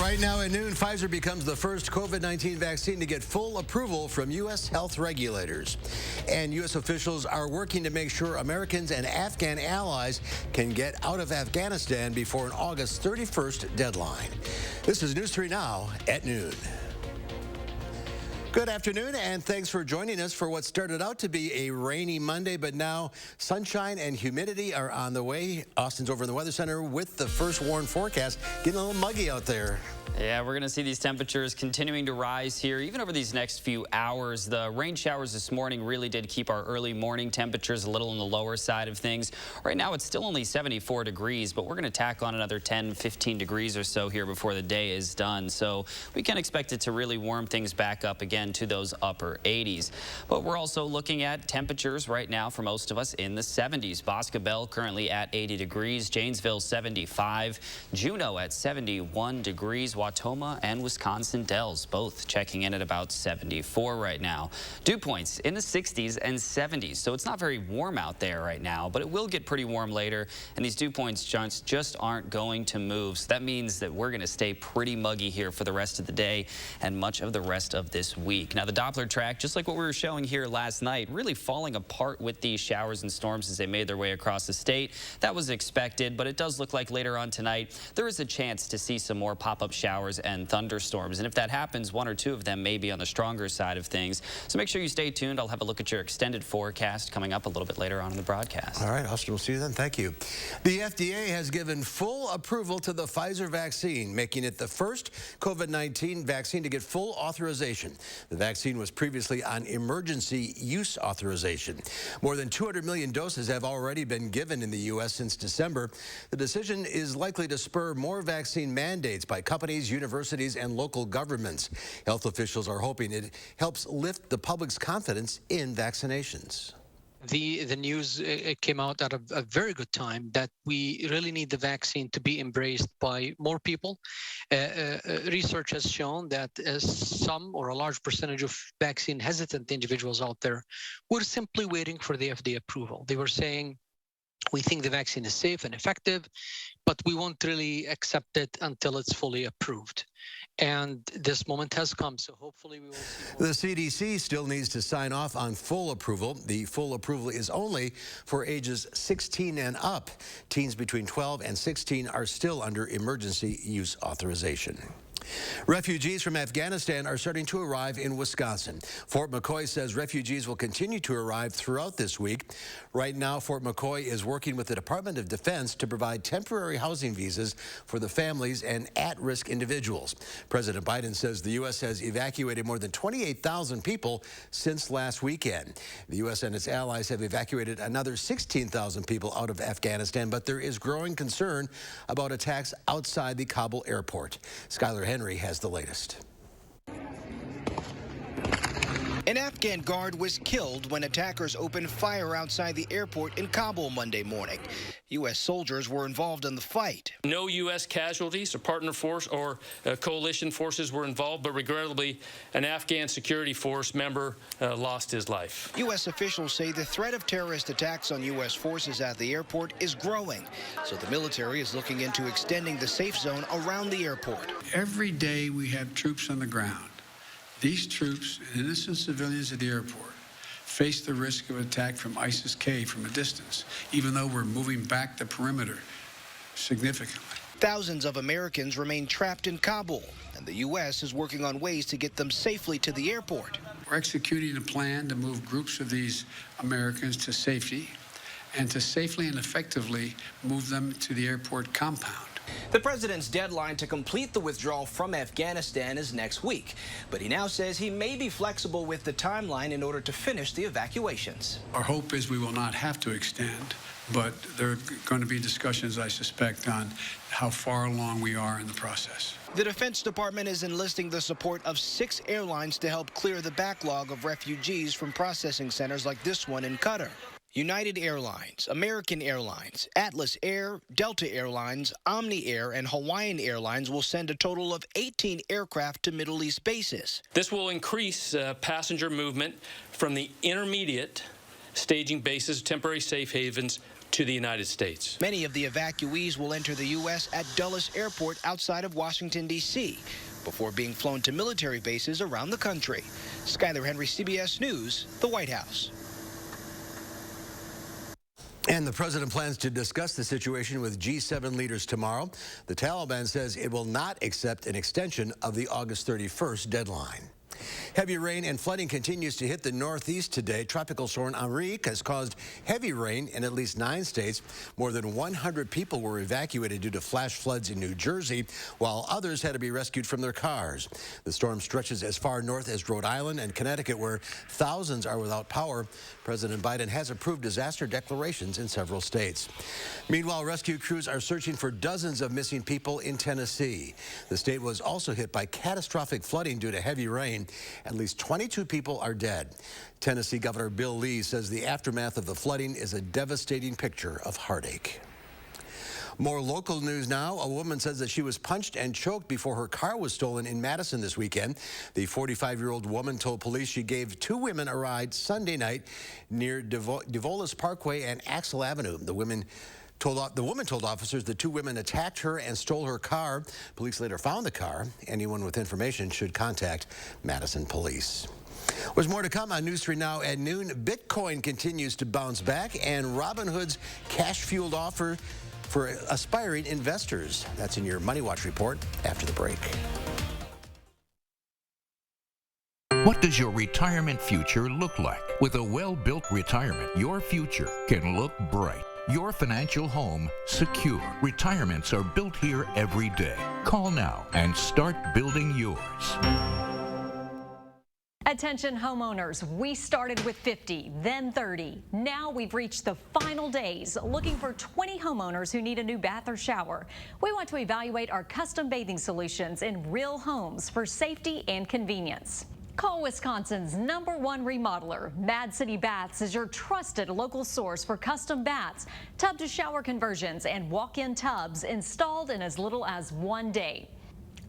Right now at noon, Pfizer becomes the first COVID-19 vaccine to get full approval from U.S. health regulators. And U.S. officials are working to make sure Americans and Afghan allies can get out of Afghanistan before an August 31st deadline. This is News 3 Now at noon. Good afternoon, and thanks for joining us for what started out to be a rainy Monday, but now sunshine and humidity are on the way. Austin's over in the Weather Center with the first warn forecast. Getting a little muggy out there. Yeah, we're going to see these temperatures continuing to rise here, even over these next few hours. The rain showers this morning really did keep our early morning temperatures a little on the lower side of things. Right now, it's still only 74 degrees, but we're going to tack on another 10, 15 degrees or so here before the day is done. So we can expect it to really warm things back up again to those upper 80s. But we're also looking at temperatures right now for most of us in the 70s. Boscobel currently at 80 degrees, Janesville 75, Juneau at 71 degrees, Wautoma and Wisconsin Dells both checking in at about 74 right now. Dew points in the 60s and 70s, so it's not very warm out there right now, but it will get pretty warm later, and these dew points just aren't going to move. So that means that we're going to stay pretty muggy here for the rest of the day and much of the rest of this week. Now, the Doppler track, just like what we were showing here last night, really falling apart with these showers and storms as they made their way across the state. That was expected, but it does look like later on tonight there is a chance to see some more pop-up showers and thunderstorms. And if that happens, one or two of them may be on the stronger side of things. So make sure you stay tuned. I'll have a look at your extended forecast coming up a little bit later on in the broadcast. All right, Austin, we'll see you then. Thank you. The FDA has given full approval to the Pfizer vaccine, making it the first COVID-19 vaccine to get full authorization. The vaccine was previously on emergency use authorization. More than 200 million doses have already been given in the U.S. since December. The decision is likely to spur more vaccine mandates by companies, universities, and local governments. Health officials are hoping it helps lift the public's confidence in vaccinations. The news came out at a very good time that we really need the vaccine to be embraced by more people. Research has shown that some or a large percentage of vaccine hesitant individuals out there were simply waiting for the FDA approval. They were saying, we think the vaccine is safe and effective, but we won't really accept it until it's fully approved. And this moment has come, so hopefully we will see more. The CDC still needs to sign off on full approval. The full approval is only for ages 16 and up. Teens between 12 and 16 are still under emergency use authorization. Refugees from Afghanistan are starting to arrive in Wisconsin. Fort McCoy says refugees will continue to arrive throughout this week. Right now, Fort McCoy is working with the Department of Defense to provide temporary housing visas for the families and at-risk individuals. President Biden says the U.S. has evacuated more than 28,000 people since last weekend. The U.S. and its allies have evacuated another 16,000 people out of Afghanistan, but there is growing concern about attacks outside the Kabul Airport. Skylar Henry has the latest. An Afghan guard was killed when attackers opened fire outside the airport in Kabul Monday morning. U.S. soldiers were involved in the fight. No U.S. casualties or partner force or coalition forces were involved, but regrettably, an Afghan security force member lost his life. U.S. officials say the threat of terrorist attacks on U.S. forces at the airport is growing, so the military is looking into extending the safe zone around the airport. Every day we have troops on the ground. These troops and innocent civilians at the airport face the risk of attack from ISIS-K from a distance, even though we're moving back the perimeter significantly. Thousands of Americans remain trapped in Kabul, and the U.S. is working on ways to get them safely to the airport. We're executing a plan to move groups of these Americans to safety and to safely and effectively move them to the airport compound. The president's deadline to complete the withdrawal from Afghanistan is next week, but he now says he may be flexible with the timeline in order to finish the evacuations. Our hope is we will not have to extend, but there are going to be discussions, I suspect, on how far along we are in the process. The Defense Department is enlisting the support of 6 airlines to help clear the backlog of refugees from processing centers like this one in Qatar. United Airlines, American Airlines, Atlas Air, Delta Airlines, Omni Air, and Hawaiian Airlines will send a total of 18 aircraft to Middle East bases. This will increase passenger movement from the intermediate staging bases, temporary safe havens, to the United States. Many of the evacuees will enter the U.S. at Dulles Airport outside of Washington, D.C., before being flown to military bases around the country. Skyler Henry, CBS News, the White House. And the president plans to discuss the situation with G7 leaders tomorrow. The Taliban says it will not accept an extension of the August 31st deadline. Heavy rain and flooding continues to hit the Northeast today. Tropical storm Enrique has caused heavy rain in at least 9 states. More than 100 people were evacuated due to flash floods in New Jersey, while others had to be rescued from their cars. The storm stretches as far north as Rhode Island and Connecticut, where thousands are without power. President Biden has approved disaster declarations in several states. Meanwhile, rescue crews are searching for dozens of missing people in Tennessee. The state was also hit by catastrophic flooding due to heavy rain. At least 22 people are dead. Tennessee Governor Bill Lee says the aftermath of the flooding is a devastating picture of heartache. More local news now. A woman says that she was punched and choked before her car was stolen in Madison this weekend. The 45-year-old woman told police she gave 2 women a ride Sunday night near Devolis Parkway and Axel Avenue. The woman told officers the 2 women attacked her and stole her car. Police later found the car. Anyone with information should contact Madison Police. There's more to come on News 3 Now at noon. Bitcoin continues to bounce back, and Robinhood's cash-fueled offer for aspiring investors. That's in your Money Watch report after the break. What does your retirement future look like? With a well-built retirement, your future can look bright. Your financial home secure. Retirements are built here every day. Call now and start building yours. Attention homeowners, we started with 50, then 30. Now we've reached the final days, looking for 20 homeowners who need a new bath or shower. We want to evaluate our custom bathing solutions in real homes for safety and convenience. Call Wisconsin's #1 remodeler. Mad City Baths is your trusted local source for custom baths, tub-to-shower conversions, and walk-in tubs installed in as little as 1 day.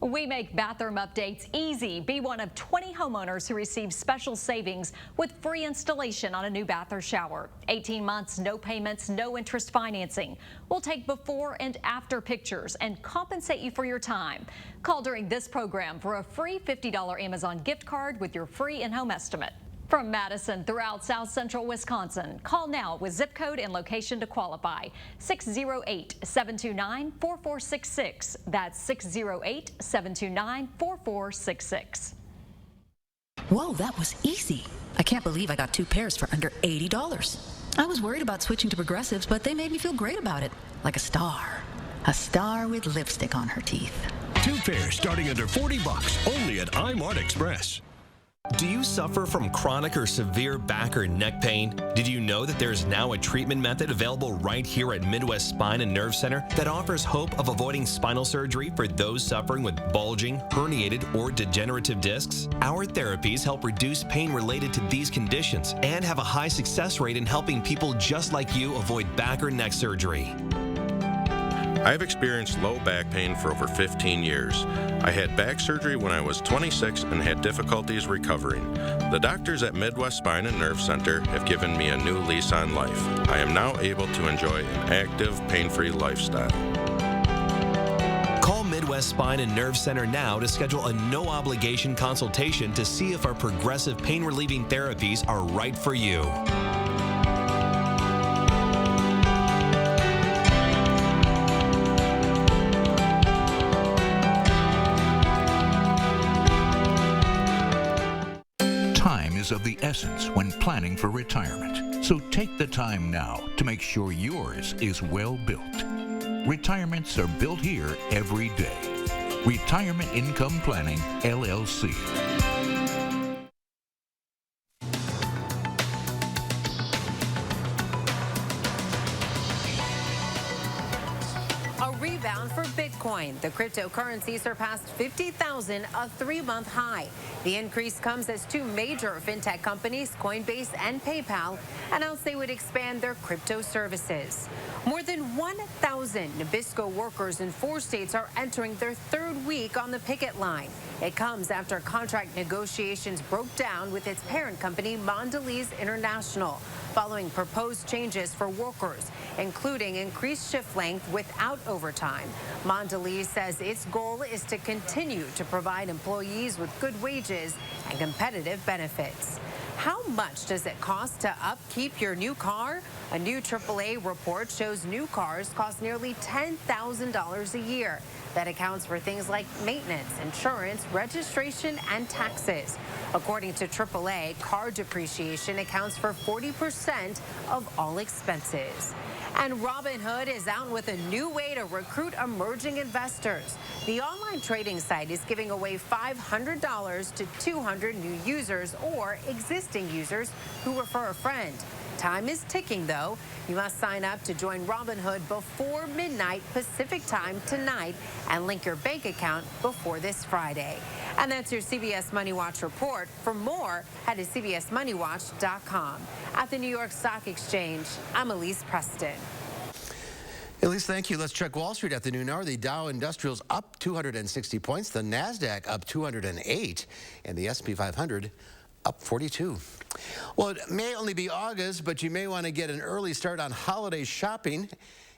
We make bathroom updates easy. Be one of 20 homeowners who receive special savings with free installation on a new bath or shower. 18 months, no payments, no interest financing. We'll take before and after pictures and compensate you for your time. Call during this program for a free $50 Amazon gift card with your free in-home estimate. From Madison throughout South Central Wisconsin, call now with zip code and location to qualify. 608-729-4466. That's 608-729-4466. Whoa, that was easy. I can't believe I got 2 pairs for under $80. I was worried about switching to Progressives, but they made me feel great about it. Like a star. A star with lipstick on her teeth. 2 pairs starting under $40, only at iMart Express. Do you suffer from chronic or severe back or neck pain? Did you know that there is now a treatment method available right here at Midwest Spine and Nerve Center that offers hope of avoiding spinal surgery for those suffering with bulging, herniated, or degenerative discs? Our therapies help reduce pain related to these conditions and have a high success rate in helping people just like you avoid back or neck surgery. I've experienced low back pain for over 15 years. I had back surgery when I was 26 and had difficulties recovering. The doctors at Midwest Spine and Nerve Center have given me a new lease on life. I am now able to enjoy an active, pain-free lifestyle. Call Midwest Spine and Nerve Center now to schedule a no-obligation consultation to see if our progressive pain-relieving therapies are right for you. Of the essence when planning for retirement. So take the time now to make sure yours is well built. Retirements are built here every day. Retirement Income Planning, LLC. For Bitcoin, the cryptocurrency surpassed 50,000, a 3-month high. The increase comes as 2 major fintech companies, Coinbase and PayPal, announced they would expand their crypto services. More than 1,000 Nabisco workers in 4 states are entering their 3rd week on the picket line. It comes after contract negotiations broke down with its parent company, Mondelez International. following proposed changes for workers, including increased shift length without overtime. Mondelez says its goal is to continue to provide employees with good wages and competitive benefits. How much does it cost to upkeep your new car? A new AAA report shows new cars cost nearly $10,000 a year. That accounts for things like maintenance, insurance, registration, and taxes. According to AAA, car depreciation accounts for 40% of all expenses. And Robinhood is out with a new way to recruit emerging investors. The online trading site is giving away $500 to 200 new users or existing users who refer a friend. Time is ticking, though. You must sign up to join Robinhood before midnight Pacific time tonight and link your bank account before this Friday. And that's your CBS Money Watch report. For more, head to cbsmoneywatch.com. At the New York Stock Exchange, I'm Elise Preston. Elise, thank you. Let's check Wall Street at the noon hour. The Dow Industrials up 260 points, the NASDAQ up 208, and the S&P 500 up 42. Well, it may only be August, but you may want to get an early start on holiday shopping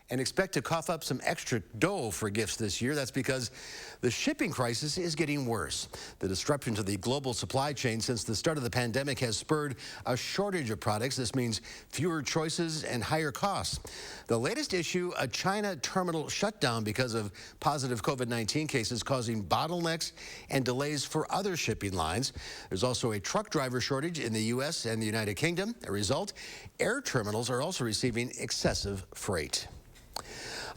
and expect to cough up some extra dough for gifts this year. That's because the shipping crisis is getting worse. The disruption to the global supply chain since the start of the pandemic has spurred a shortage of products. This means fewer choices and higher costs. The latest issue, a China terminal shutdown because of positive COVID-19 cases causing bottlenecks and delays for other shipping lines. There's also a truck driver shortage in the U.S. and the United Kingdom. A result, air terminals are also receiving excessive freight.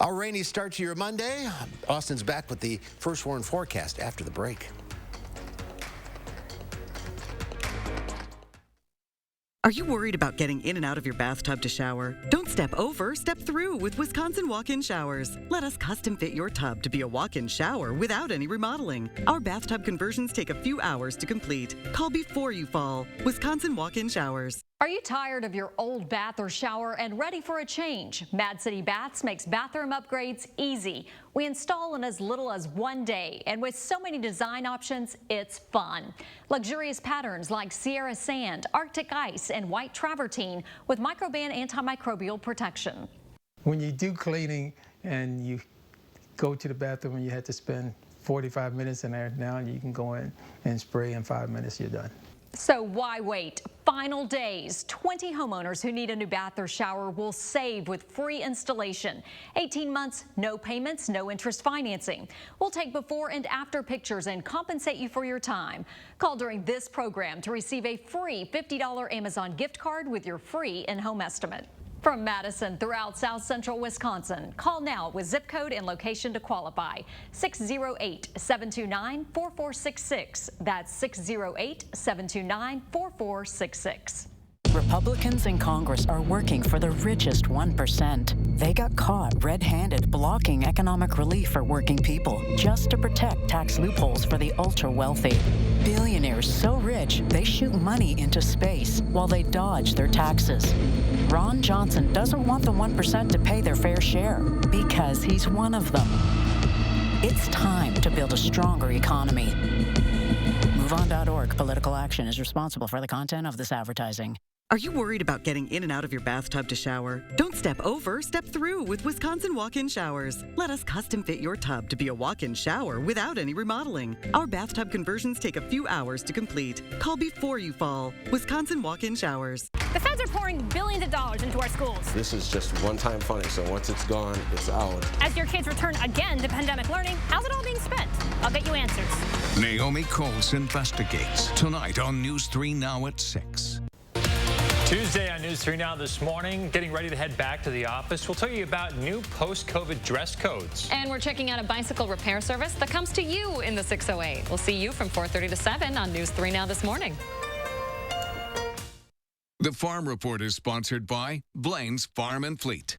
A rainy start to your Monday. Austin's back with the first warn forecast after the break. Are you worried about getting in and out of your bathtub to shower? Don't step over, step through with Wisconsin walk-in showers. Let us custom fit your tub to be a walk-in shower without any remodeling. Our bathtub conversions take a few hours to complete. Call before you fall. Wisconsin walk-in showers. Are you tired of your old bath or shower and ready for a change? Mad City Baths makes bathroom upgrades easy. We install in as little as 1 day, and with so many design options, it's fun. Luxurious patterns like Sierra Sand, Arctic Ice, and White Travertine with microban antimicrobial protection. When you do cleaning and you go to the bathroom and you had to spend 45 minutes in there, now you can go in and spray in 5 minutes, you're done. So why wait? Final days. 20 homeowners who need a new bath or shower will save with free installation. 18 months, no payments, no interest financing. We'll take before and after pictures and compensate you for your time. Call during this program to receive a free $50 Amazon gift card with your free in-home estimate. From Madison throughout South Central Wisconsin, call now with zip code and location to qualify. 608-729-4466. That's 608-729-4466. Republicans in Congress are working for the richest 1%. They got caught red-handed blocking economic relief for working people just to protect tax loopholes for the ultra-wealthy. Billionaires so rich, they shoot money into space while they dodge their taxes. Ron Johnson doesn't want the 1% to pay their fair share because he's one of them. It's time to build a stronger economy. MoveOn.org. Political action is responsible for the content of this advertising. Are you worried about getting in and out of your bathtub to shower? Don't step over, step through with Wisconsin walk-in showers. Let us custom fit your tub to be a walk-in shower without any remodeling. Our bathtub conversions take a few hours to complete. Call before you fall. Wisconsin walk-in showers. The feds are pouring billions of dollars into our schools. This is just one-time funding, so once it's gone, it's out. As your kids return again to pandemic learning, how's it all being spent? I'll get you answers. Naomi Coles investigates tonight on News 3 Now at 6. Tuesday on News 3 Now this morning, getting ready to head back to the office. We'll tell you about new post-COVID dress codes. And we're checking out a bicycle repair service that comes to you in the 608. We'll see you from 4:30 to 7 on News 3 Now this morning. The Farm Report is sponsored by Blaine's Farm and Fleet.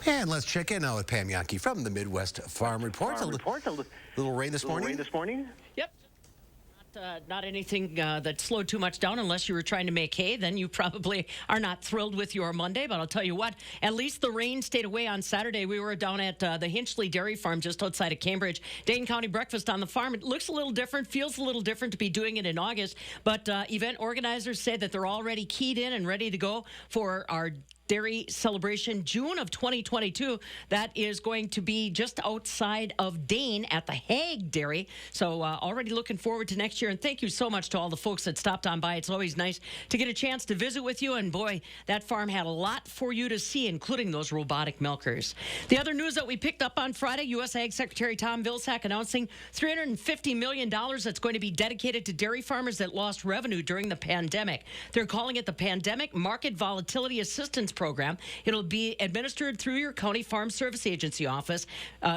And let's check in now with Pam Yankee from the Midwest Farm Report. A little rain this morning? Yep. Not anything that slowed too much down unless you were trying to make hay. Then you probably are not thrilled with your Monday. But I'll tell you what, at least the rain stayed away on Saturday. We were down at the Hinchley Dairy Farm just outside of Cambridge. Dane County breakfast on the farm. It looks a little different, feels a little different to be doing it in August. But event organizers say that they're already keyed in and ready to go for our dairy celebration, June of 2022. That is going to be just outside of Dane at the Hague Dairy. So already looking forward to next year. And thank you so much to all the folks that stopped on by. It's always nice to get a chance to visit with you. And boy, that farm had a lot for you to see, including those robotic milkers. The other news that we picked up on Friday, U.S. Ag Secretary Tom Vilsack announcing $350 million that's going to be dedicated to dairy farmers that lost revenue during the pandemic. They're calling it the Pandemic Market Volatility Assistance Program. It'll be administered through your county farm service agency office.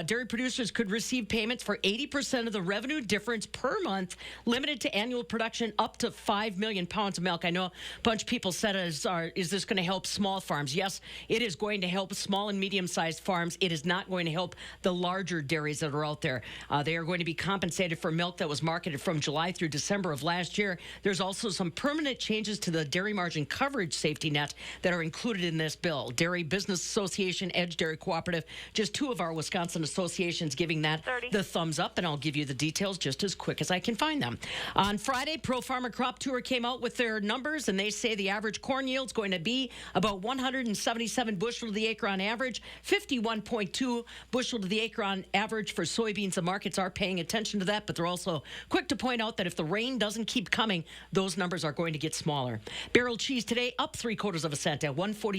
Dairy producers could receive payments for 80% of the revenue difference per month, limited to annual production up to 5 million pounds of milk. I know a bunch of people said, is this going to help small farms? Yes, it is going to help small and medium-sized farms. It is not going to help the larger dairies that are out there. They are going to be compensated for milk that was marketed from July through December of last year. There's also some permanent changes to the dairy margin coverage safety net that are included in this bill. Dairy Business Association, Edge Dairy Cooperative, just two of our Wisconsin associations giving that the thumbs up, and I'll give you the details just as quick as I can find them. On Friday, Pro Farmer Crop Tour came out with their numbers, and they say the average corn yield is going to be about 177 bushel to the acre on average, 51.2 bushel to the acre on average for soybeans. The markets are paying attention to that, but they're also quick to point out that if the rain doesn't keep coming, those numbers are going to get smaller. Barrel cheese today up 3/4 cents at 148.5.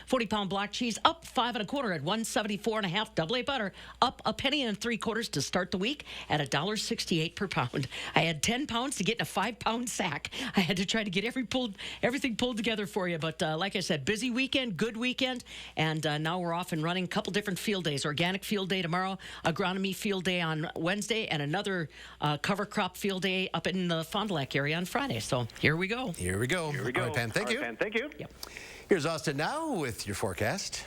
40-pound block cheese up 5 1/4 at 174.5. Double A butter up a penny and 3/4 to start the week at $1.68 per pound. I had 10 pounds to get in a 5-pound sack. I had to try to get everything pulled together for you. But like I said, busy weekend, good weekend, and now we're off and running. A couple different field days: organic field day tomorrow, agronomy field day on Wednesday, and another cover crop field day up in the Fond du Lac area on Friday. So here we go. Here we go. All right, Pam, thank you. Thank you. Yep. Here's Austin now with your forecast.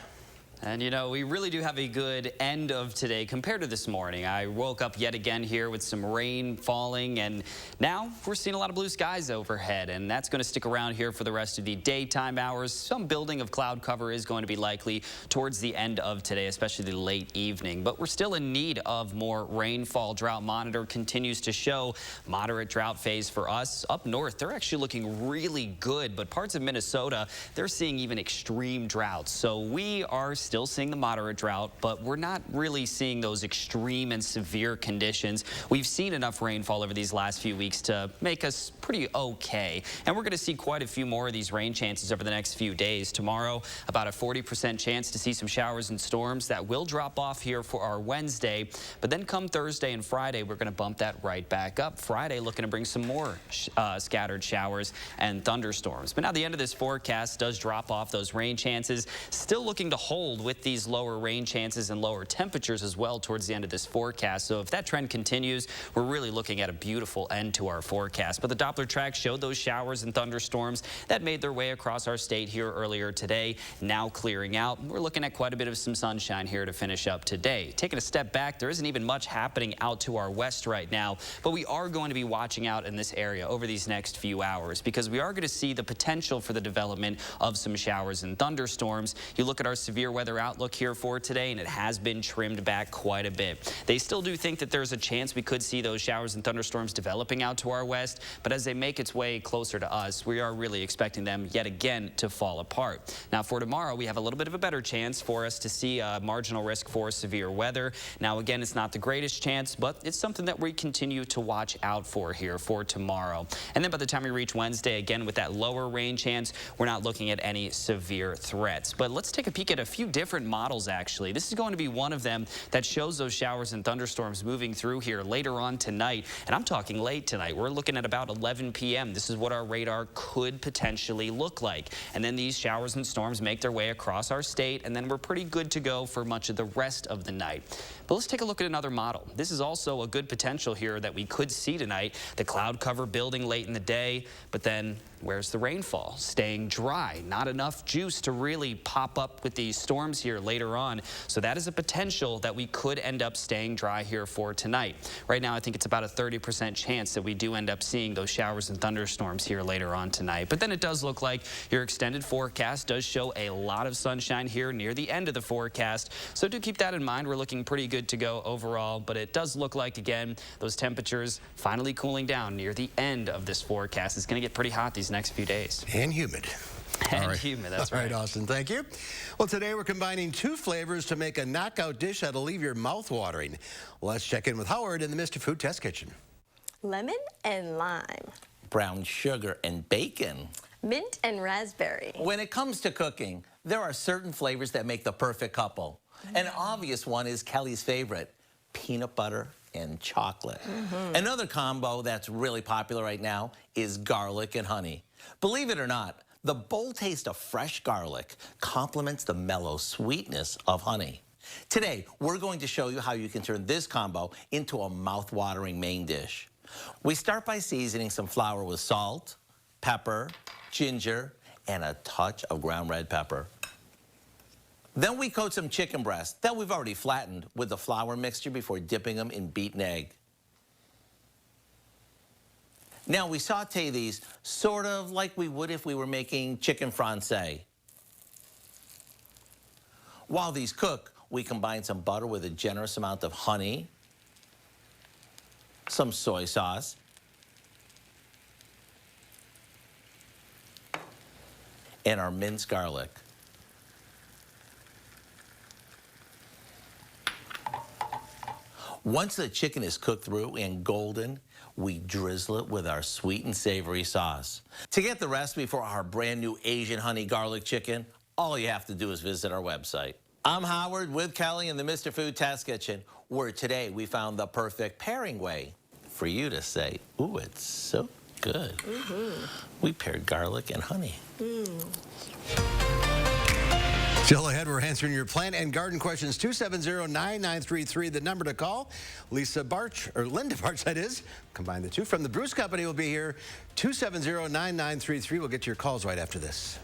And, you know, we really do have a good end of today compared to this morning. I woke up yet again here with some rain falling, and now we're seeing a lot of blue skies overhead, and that's going to stick around here for the rest of the daytime hours. Some building of cloud cover is going to be likely towards the end of today, especially the late evening. But we're still in need of more rainfall. Drought monitor continues to show moderate drought phase for us. Up north, they're actually looking really good, but parts of Minnesota, they're seeing even extreme droughts. So we are still seeing the moderate drought, but we're not really seeing those extreme and severe conditions. We've seen enough rainfall over these last few weeks to make us pretty okay. And we're going to see quite a few more of these rain chances over the next few days. Tomorrow, about a 40% chance to see some showers and storms. That will drop off here for our Wednesday. But then come Thursday and Friday, we're going to bump that right back up. Friday looking to bring some more scattered showers and thunderstorms. But now the end of this forecast does drop off those rain chances. Still looking to hold with these lower rain chances and lower temperatures as well towards the end of this forecast. So if that trend continues, we're really looking at a beautiful end to our forecast. But the Doppler track showed those showers and thunderstorms that made their way across our state here earlier today, now clearing out. We're looking at quite a bit of some sunshine here to finish up today. Taking a step back, there isn't even much happening out to our west right now, but we are going to be watching out in this area over these next few hours because we are going to see the potential for the development of some showers and thunderstorms. You look at our severe weather outlook here for today, and it has been trimmed back quite a bit. They still do think that there's a chance we could see those showers and thunderstorms developing out to our west, but as they make its way closer to us, we are really expecting them yet again to fall apart. Now for tomorrow, we have a little bit of a better chance for us to see a marginal risk for severe weather. Now again, it's not the greatest chance, but it's something that we continue to watch out for here for tomorrow. And then by the time we reach Wednesday, again with that lower rain chance, we're not looking at any severe threats. But let's take a peek at a few different models actually. This is going to be one of them that shows those showers and thunderstorms moving through here later on tonight. And I'm talking late tonight. We're looking at about 11 p.m. This is what our radar could potentially look like. And then these showers and storms make their way across our state, and then we're pretty good to go for much of the rest of the night. But let's take a look at another model. This is also a good potential here that we could see tonight. The cloud cover building late in the day, but then Where's the rainfall? Staying dry. Not enough juice to really pop up with these storms here later on. So that is a potential that we could end up staying dry here for tonight. Right now, I think it's about a 30% chance that we do end up seeing those showers and thunderstorms here later on tonight. But then it does look like your extended forecast does show a lot of sunshine here near the end of the forecast. So do keep that in mind. We're looking pretty good to go overall, but it does look like, again, those temperatures finally cooling down near the end of this forecast. It's going to get pretty hot these next few days. And humid. And humid, that's right. All right, Austin, thank you. Well, today we're combining 2 flavors to make a knockout dish that'll leave your mouth watering. Let's check in with Howard in the Mr. Food Test Kitchen. Lemon and lime. Brown sugar and bacon. Mint and raspberry. When it comes to cooking, there are certain flavors that make the perfect couple. An obvious one is Kelly's favorite, peanut butter and chocolate. Another combo that's really popular right now is garlic and honey. Believe it or not, the bold taste of fresh garlic complements the mellow sweetness of honey. Today, we're going to show you how you can turn this combo into a mouth-watering main dish. We start by seasoning some flour with salt, pepper, ginger, and a touch of ground red pepper. Then we coat some chicken breasts that we've already flattened with the flour mixture before dipping them in beaten egg. Now we saute these sort of like we would if we were making chicken francais. While these cook, we combine some butter with a generous amount of honey, some soy sauce, and our minced garlic. Once the chicken is cooked through and golden, we drizzle it with our sweet and savory sauce. To get the recipe for our brand new Asian honey garlic chicken, all you have to do is visit our website. I'm Howard with Kelly in the Mr. Food Test Kitchen, where today we found the perfect pairing way for you to say, ooh, it's so good. We paired garlic and honey. Still ahead, we're answering your plant and garden questions. 270-9933, the number to call. Linda Barch, that is. Combine the two. From the Bruce Company will be here. 270-9933. We'll get to your calls right after this.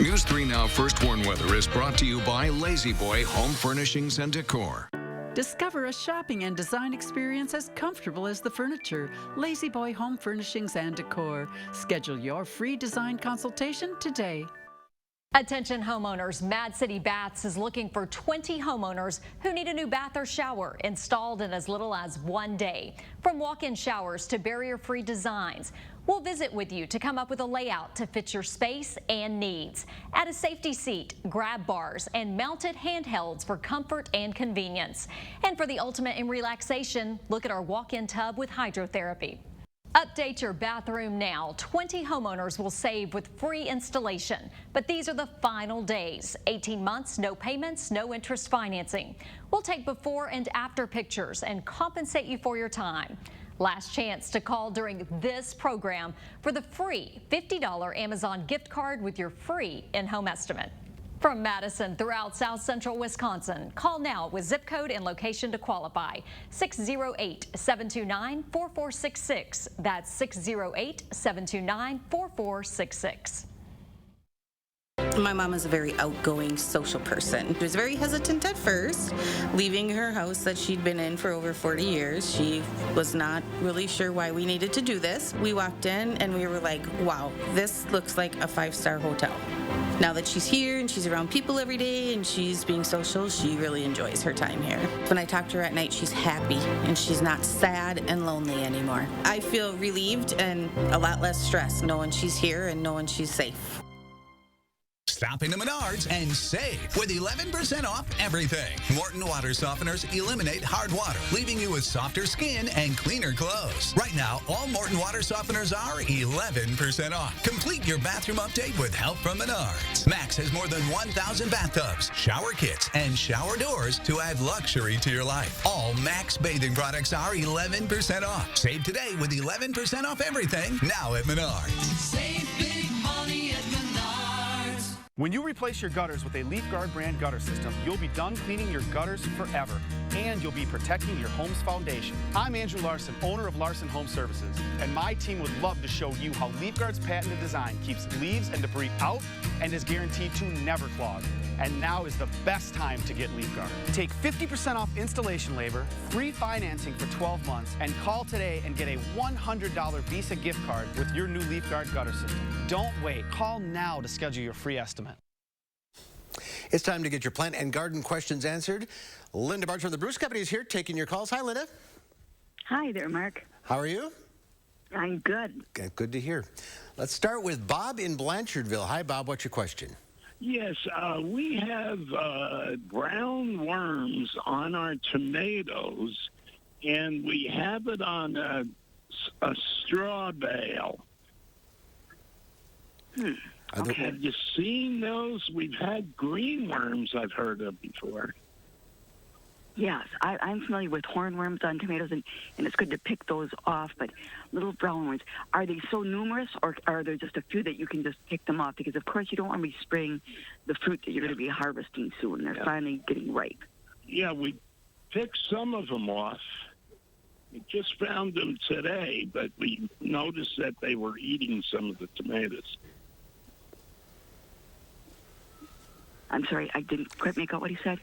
News 3 Now First Warn Weather is brought to you by Lazy Boy Home Furnishings and Decor. Discover a shopping and design experience as comfortable as the furniture. Lazy Boy Home Furnishings and Decor. Schedule your free design consultation today. Attention homeowners, Mad City Baths is looking for 20 homeowners who need a new bath or shower installed in as little as 1 day. From walk-in showers to barrier-free designs, we'll visit with you to come up with a layout to fit your space and needs. Add a safety seat, grab bars, and mounted handhelds for comfort and convenience. And for the ultimate in relaxation, look at our walk-in tub with hydrotherapy. Update your bathroom now. 20 homeowners will save with free installation. But these are the final days. 18 months, no payments, no interest financing. We'll take before and after pictures and compensate you for your time. Last chance to call during this program for the free $50 Amazon gift card with your free in-home estimate. From Madison throughout South Central Wisconsin, call now with zip code and location to qualify. 608-729-4466. That's 608-729-4466. My mom is a very outgoing, social person. She was very hesitant at first, leaving her house that she'd been in for over 40 years. She was not really sure why we needed to do this. We walked in and we were like, wow, this looks like a 5-star hotel. Now that she's here and she's around people every day and she's being social, she really enjoys her time here. When I talk to her at night, she's happy and she's not sad and lonely anymore. I feel relieved and a lot less stressed knowing she's here and knowing she's safe. Stop into Menards and save with 11% off everything. Morton water softeners eliminate hard water, leaving you with softer skin and cleaner clothes. Right now, all Morton water softeners are 11% off. Complete your bathroom update with help from Menards. Max has more than 1,000 bathtubs, shower kits, and shower doors to add luxury to your life. All Max bathing products are 11% off. Save today with 11% off everything now at Menards. Save big money at Menards. When you replace your gutters with a LeafGuard brand gutter system, you'll be done cleaning your gutters forever, and you'll be protecting your home's foundation. I'm Andrew Larson, owner of Larson Home Services, and my team would love to show you how LeafGuard's patented design keeps leaves and debris out and is guaranteed to never clog. And now is the best time to get LeafGuard. Take 50% off installation labor, free financing for 12 months, and call today and get a $100 Visa gift card with your new LeafGuard gutter system. Don't wait. Call now to schedule your free estimate. It's time to get your plant and garden questions answered. Linda Barch from the Bruce Company is here taking your calls. Hi, Linda. Hi there, Mark. How are you? I'm good. Good to hear. Let's start with Bob in Blanchardville. Hi, Bob. What's your question? Yes, we have brown worms on our tomatoes, and we have it on a straw bale. Have you seen those? We've had green worms I've heard of before. Yes, I'm familiar with hornworms on tomatoes, and it's good to pick those off, but little brown ones, are they so numerous, or are there just a few that you can just pick them off? Because, of course, you don't want to be spraying the fruit that you're going to be harvesting soon. They're finally getting ripe. Yeah, we picked some of them off. We just found them today, but we noticed that they were eating some of the tomatoes. I'm sorry, I didn't quite make out what he said.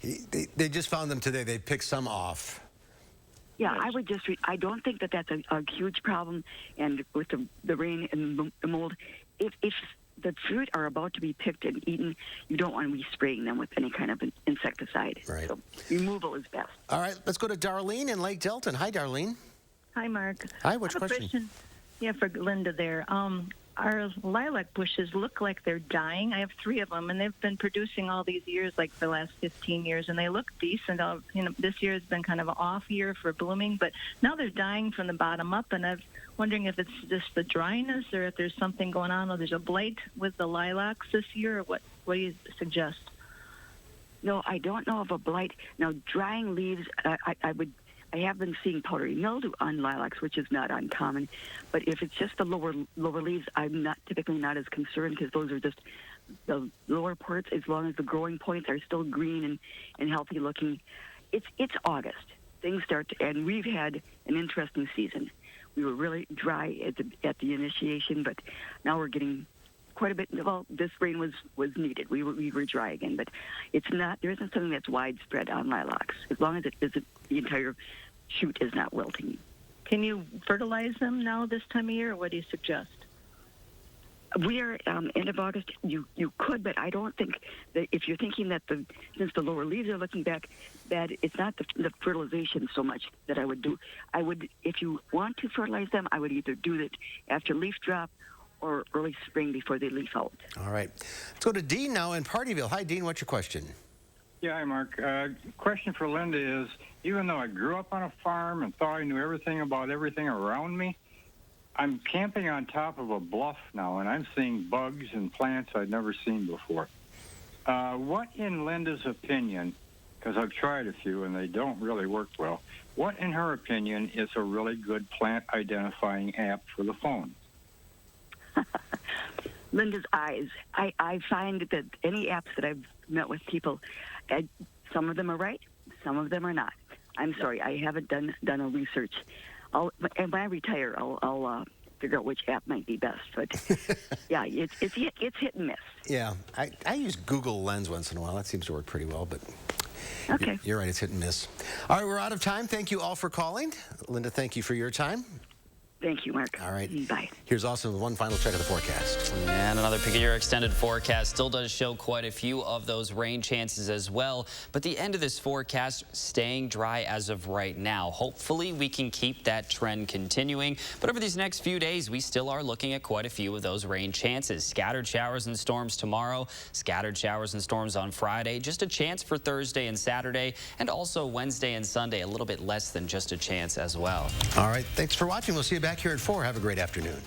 They just found them today. They picked some off. Yeah, I would just, I don't think that that's a huge problem. And with the rain and the mold, if the fruit are about to be picked and eaten, you don't want to be spraying them with any kind of insecticide. Right. So removal is best. All right, let's go to Darlene in Lake Delton. Hi, Darlene. Hi, Mark. Hi, what's your question? Yeah, for Linda there. Our lilac bushes look like they're dying. I have 3 of them, and they've been producing all these years, like for the last 15 years, and they look decent. This year has been kind of an off year for blooming, but now they're dying from the bottom up, and I'm wondering if it's just the dryness or if there's something going on, or there's a blight with the lilacs this year, or what do you suggest? No, I don't know of a blight. Now, drying leaves, I have been seeing powdery mildew on lilacs, which is not uncommon. But if it's just the lower leaves, I'm typically not as concerned, because those are just the lower parts. As long as the growing points are still green and healthy looking, it's August. Things start to, and we've had an interesting season. We were really dry at the initiation, but now we're getting quite a bit. Well, this rain was needed. We were dry again, but it's not. There isn't something that's widespread on lilacs. As long as it isn't, the entire shoot is not wilting. Can you fertilize them now this time of year, or what do you suggest? We are end of August. You could, but I don't think that if you're thinking that since the lower leaves are looking back bad, it's not the fertilization so much that I would do. I would, if you want to fertilize them, I would either do it after leaf drop or early spring before they leaf out. All right. Let's go to Dean now in Partyville. Hi, Dean. What's your question? Yeah, hi, Mark. Question for Linda is, even though I grew up on a farm and thought I knew everything about everything around me, I'm camping on top of a bluff now, and I'm seeing bugs and plants I'd never seen before. What, in Linda's opinion, because I've tried a few and they don't really work well, what, in her opinion, is a really good plant identifying app for the phone? Linda's eyes. I find that any apps that I've met with people, some of them are right, some of them are not. I'm sorry, I haven't done a research. And when I retire, I'll figure out which app might be best. But yeah, it's hit and miss. Yeah, I use Google Lens once in a while. That seems to work pretty well, but okay. You're right, it's hit and miss. All right, we're out of time. Thank you all for calling. Linda, thank you for your time. Thank you, Mark. All right. Bye. Here's also one final check of the forecast. And another peek at your extended forecast. Still does show quite a few of those rain chances as well. But the end of this forecast staying dry as of right now. Hopefully we can keep that trend continuing. But over these next few days, we still are looking at quite a few of those rain chances. Scattered showers and storms tomorrow. Scattered showers and storms on Friday. Just a chance for Thursday and Saturday. And also Wednesday and Sunday. A little bit less than just a chance as well. All right. Thanks for watching. We'll see you back here at 4. Have a great afternoon.